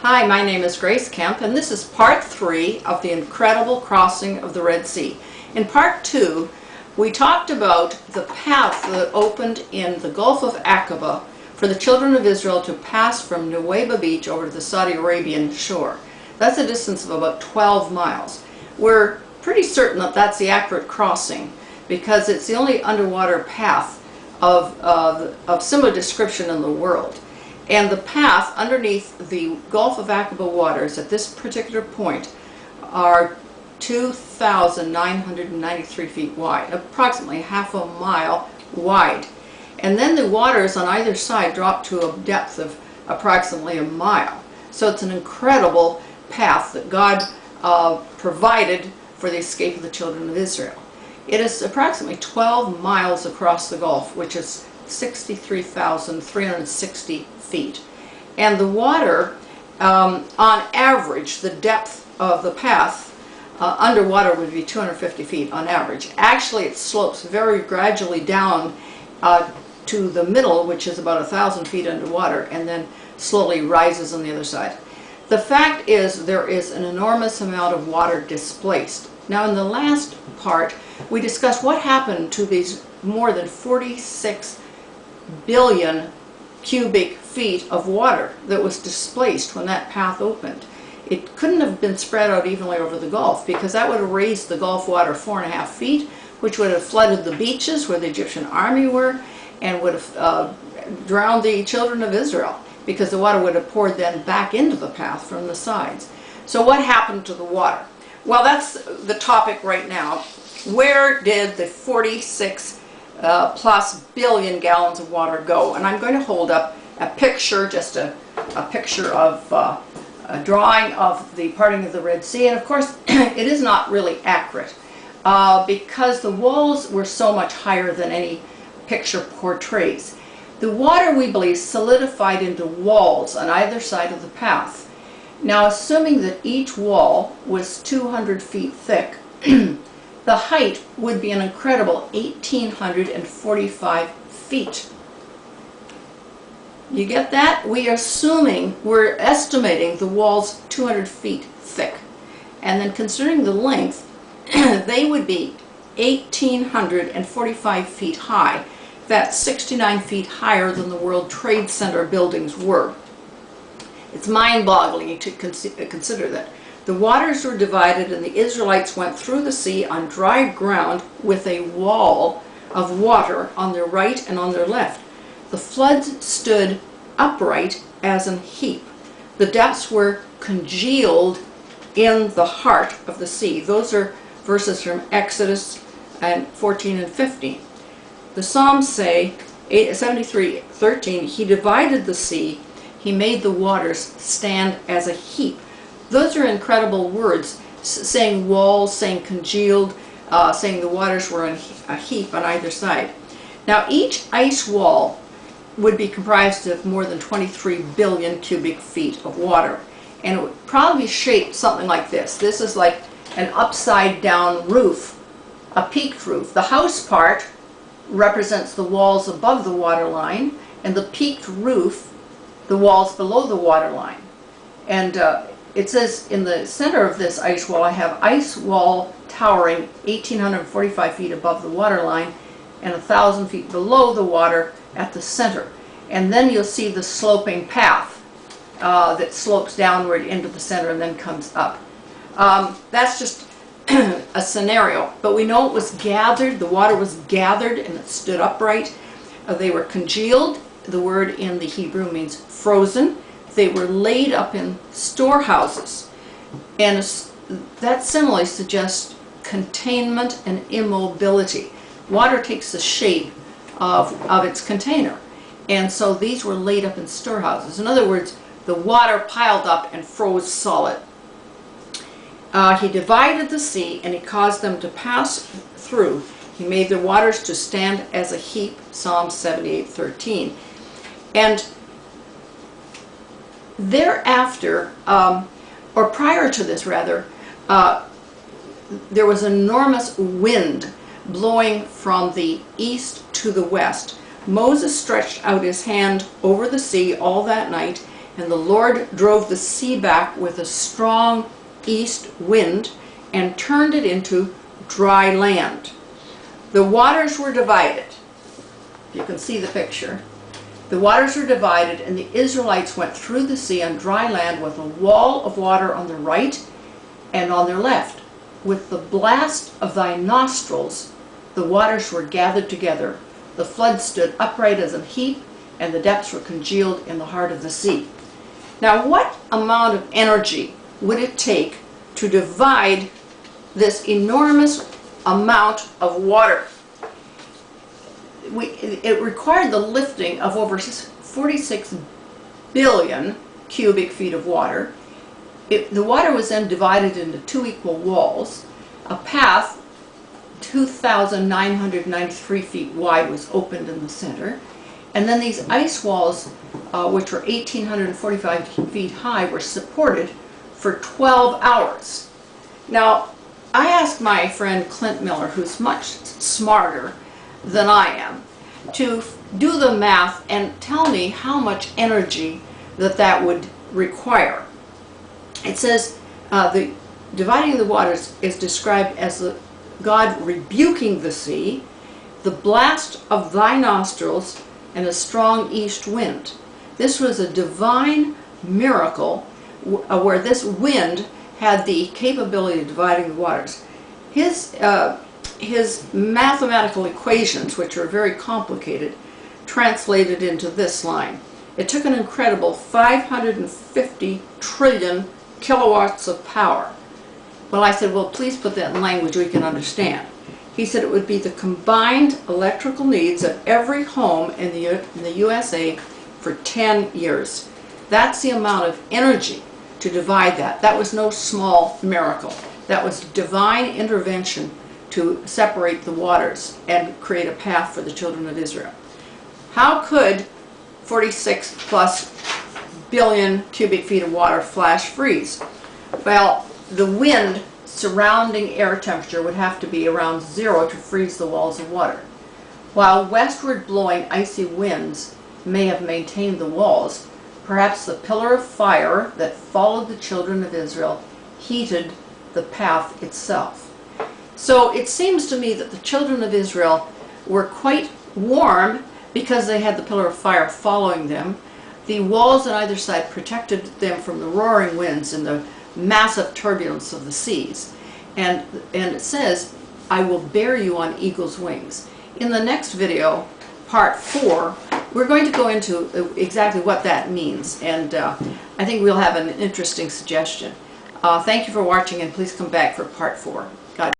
Hi, my name is Grace Kemp, and this is part 3 of the incredible crossing of the Red Sea. In part 2, we talked about the path that opened in the Gulf of Aqaba for the children of Israel to pass from Nuweiba Beach over to the Saudi Arabian shore. That's a distance of about 12 miles. We're pretty certain that that's the accurate crossing because it's the only underwater path of similar description in the world. And the path underneath the Gulf of Aqaba waters at this particular point are 2,993 feet wide, approximately half a mile wide. And then the waters on either side drop to a depth of approximately a mile. So it's an incredible path that God provided for the escape of the children of Israel. It is approximately 12 miles across the Gulf, which is 63,360 feet. And the water, on average, the depth of the path underwater would be 250 feet on average. Actually, it slopes very gradually down to the middle, which is about 1,000 feet underwater, and then slowly rises on the other side. The fact is there is an enormous amount of water displaced. Now, in the last part, we discussed what happened to these more than 46 billion cubic feet of water that was displaced when that path opened. It couldn't have been spread out evenly over the Gulf because that would have raised the Gulf water 4.5 feet, which would have flooded the beaches where the Egyptian army were and would have drowned the children of Israel because the water would have poured then back into the path from the sides. So what happened to the water? Well, that's the topic right now. Where did the 46 plus billion gallons of water go? And I'm going to hold up a picture, just a picture of a drawing of the parting of the Red Sea. And of course, it is not really accurate because the walls were so much higher than any picture portrays. The water, we believe, solidified into walls on either side of the path. Now, assuming that each wall was 200 feet thick, the height would be an incredible 1,845 feet. You get that? We're estimating the walls 200 feet thick. And then considering the length, they would be 1,845 feet high. That's 69 feet higher than the World Trade Center buildings were. It's mind-boggling to consider that. The waters were divided and the Israelites went through the sea on dry ground with a wall of water on their right and on their left. The floods stood upright as an heap. The depths were congealed in the heart of the sea. Those are verses from Exodus 14 and 15. The Psalms say, 73:13, He divided the sea, He made the waters stand as a heap. Those are incredible words, saying walls, saying congealed, saying the waters were in a heap on either side. Now, each ice wall would be comprised of more than 23 billion cubic feet of water. And it would probably be shaped something like this. This is like an upside down roof, a peaked roof. The house part represents the walls above the water line, and the peaked roof, the walls below the water line. And it says in the center of this ice wall, I have ice wall towering 1,845 feet above the water line and 1,000 feet below the water at the center. And then you'll see the sloping path that slopes downward into the center and then comes up. That's just a scenario, but we know it was gathered, the water was gathered and it stood upright. They were congealed. The word in the Hebrew means frozen. They were laid up in storehouses, and that similarly suggests containment and immobility. Water takes the shape of its container, and so these were laid up in storehouses. In other words, the water piled up and froze solid. He divided the sea and He caused them to pass through. He made the waters to stand as a heap, Psalm 78:13. And thereafter, or prior to this rather, there was enormous wind blowing from the east to the west. Moses stretched out his hand over the sea all that night, And the Lord drove the sea back with a strong east wind and turned it into dry land. The waters were divided. You can see the picture. The waters were divided, and the Israelites went through the sea on dry land with a wall of water on their right and on their left. With the blast of thy nostrils, the waters were gathered together. The flood stood upright as a heap, and the depths were congealed in the heart of the sea. Now, what amount of energy would it take to divide this enormous amount of water? It required the lifting of over 46 billion cubic feet of water. The water was then divided into two equal walls. A path 2,993 feet wide was opened in the center. And then these ice walls, which were 1,845 feet high, were supported for 12 hours. Now, I asked my friend Clint Miller, who's much smarter than I am, to do the math and tell me how much energy that would require. It says the dividing the waters is described as God rebuking the sea, the blast of thy nostrils, and a strong east wind. This was a divine miracle where this wind had the capability of dividing the waters. His mathematical equations, which are very complicated, translated into this line. It took an incredible 550 trillion kilowatts of power. Well, I said, well, please put that in language we can understand. He said it would be the combined electrical needs of every home in the USA for 10 years. That's the amount of energy to divide that. That was no small miracle. That was divine intervention to separate the waters and create a path for the children of Israel. How could 46 plus billion cubic feet of water flash freeze? Well, the wind surrounding air temperature would have to be around 0 to freeze the walls of water. While westward blowing icy winds may have maintained the walls, perhaps the pillar of fire that followed the children of Israel heated the path itself. So it seems to me that the children of Israel were quite warm because they had the pillar of fire following them. The walls on either side protected them from the roaring winds and the massive turbulence of the seas. And it says, I will bear you on eagle's wings. In the next video, part 4, we're going to go into exactly what that means. And I think we'll have an interesting suggestion. Thank you for watching, and please come back for part 4. God